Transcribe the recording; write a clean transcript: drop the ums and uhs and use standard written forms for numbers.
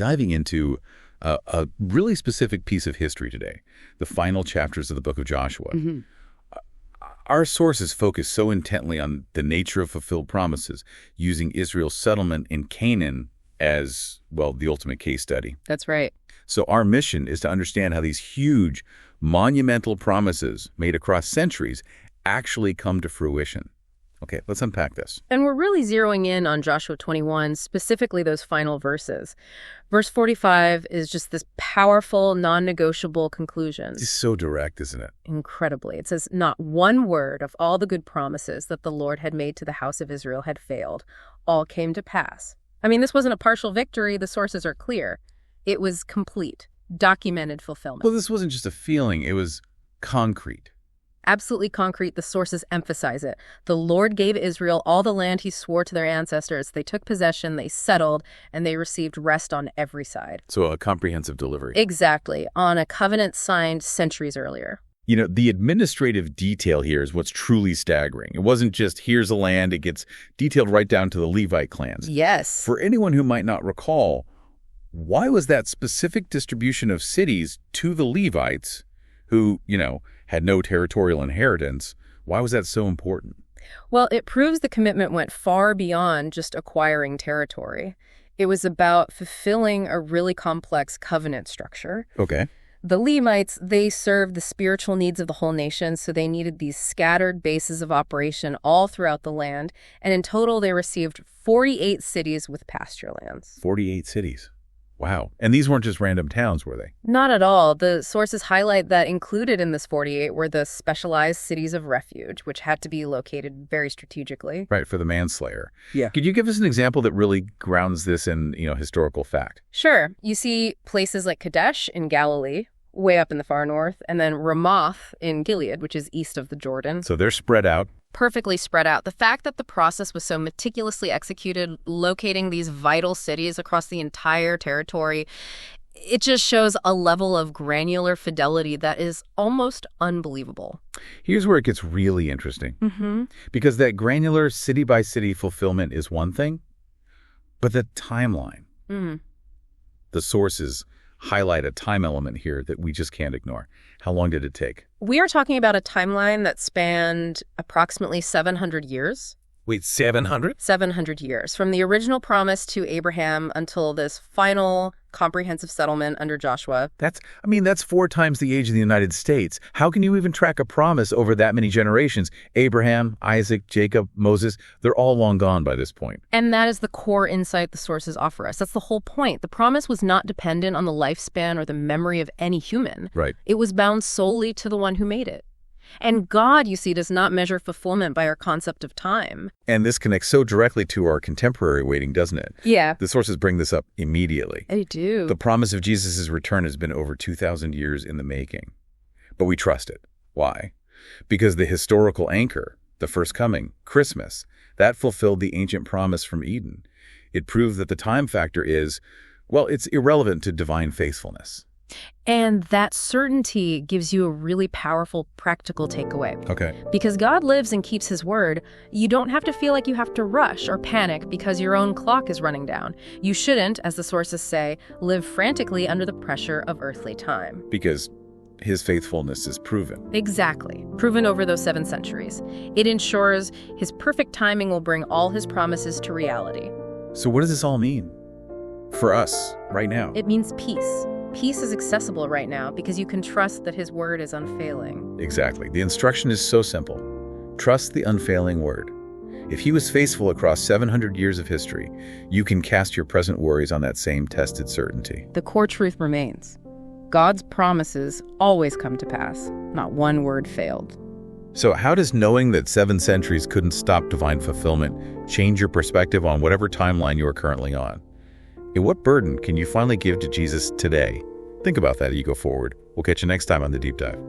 diving into a really specific piece of history today, the final chapters of the book of Joshua. Our sources focus so intently on the nature of fulfilled promises, using Israel's settlement in Canaan as, well, the ultimate case study. That's right. So our mission is to understand how these huge, monumental promises made across centuries actually come to fruition. Okay, let's unpack this. And we're really zeroing in on Joshua 21, specifically those final verses. Verse 45 is just this powerful, non-negotiable conclusion. It's so direct, isn't it? Incredibly. It says, not one word of all the good promises that the Lord had made to the house of Israel had failed. All came to pass. I mean, this wasn't a partial victory. The sources are clear. It was complete, documented fulfillment. Well, this wasn't just a feeling. It was concrete. Absolutely concrete. The sources emphasize it. The Lord gave Israel all the land he swore to their ancestors. They took possession, they settled, and they received rest on every side. So a comprehensive delivery. Exactly, on a covenant signed centuries earlier. You know, the administrative detail here is what's truly staggering. It wasn't just, here's a land. It gets detailed right down to the Levite clans. Yes. For anyone who might not recall, why was that specific distribution of cities to the Levites, who, had no territorial inheritance, why was that so important? Well, it proves the commitment went far beyond just acquiring territory. It was about fulfilling a really complex covenant structure. Okay. The Levites, they served the spiritual needs of the whole nation, so they needed these scattered bases of operation all throughout the land. And in total, they received 48 cities with pasture lands. 48 cities. Wow. And these weren't just random towns, were they? Not at all. The sources highlight that included in this 48 were the specialized cities of refuge, which had to be located very strategically. Right, for the manslayer. Yeah. Could you give us an example that really grounds this in, historical fact? Sure. You see places like Kedesh in Galilee, way up in the far north, and then Ramoth in Gilead, which is east of the Jordan. So they're spread out. Perfectly spread out. The fact that the process was so meticulously executed, locating these vital cities across the entire territory, it just shows a level of granular fidelity that is almost unbelievable. Here's where it gets really interesting. Because that granular city-by-city fulfillment is one thing, but the timeline, the sources highlight a time element here that we just can't ignore. How long did it take? We are talking about a timeline that spanned approximately 700 years. Wait, 700? 700 years, from the original promise to Abraham until this final comprehensive settlement under Joshua. That's 4 times the age of the United States. How can you even track a promise over that many generations? Abraham, Isaac, Jacob, Moses, they're all long gone by this point. And that is the core insight the sources offer us. That's the whole point. The promise was not dependent on the lifespan or the memory of any human. Right. It was bound solely to the one who made it. And God, you see, does not measure fulfillment by our concept of time. And this connects so directly to our contemporary waiting, doesn't it? Yeah. The sources bring this up immediately. They do. The promise of Jesus' return has been over 2,000 years in the making. But we trust it. Why? Because the historical anchor, the first coming, Christmas, that fulfilled the ancient promise from Eden. It proved that the time factor is, it's irrelevant to divine faithfulness. And that certainty gives you a really powerful practical takeaway. Okay. Because God lives and keeps his word, you don't have to feel like you have to rush or panic because your own clock is running down. You shouldn't, as the sources say, live frantically under the pressure of earthly time. Because his faithfulness is proven. Exactly. Proven over those 7 centuries. It ensures his perfect timing will bring all his promises to reality. So what does this all mean for us right now? It means peace. Peace is accessible right now because you can trust that his word is unfailing. Exactly. The instruction is so simple. Trust the unfailing word. If he was faithful across 700 years of history, you can cast your present worries on that same tested certainty. The core truth remains. God's promises always come to pass. Not one word failed. So how does knowing that 7 centuries couldn't stop divine fulfillment change your perspective on whatever timeline you are currently on? And what burden can you finally give to Jesus today? Think about that as you go forward. We'll catch you next time on The Deep Dive.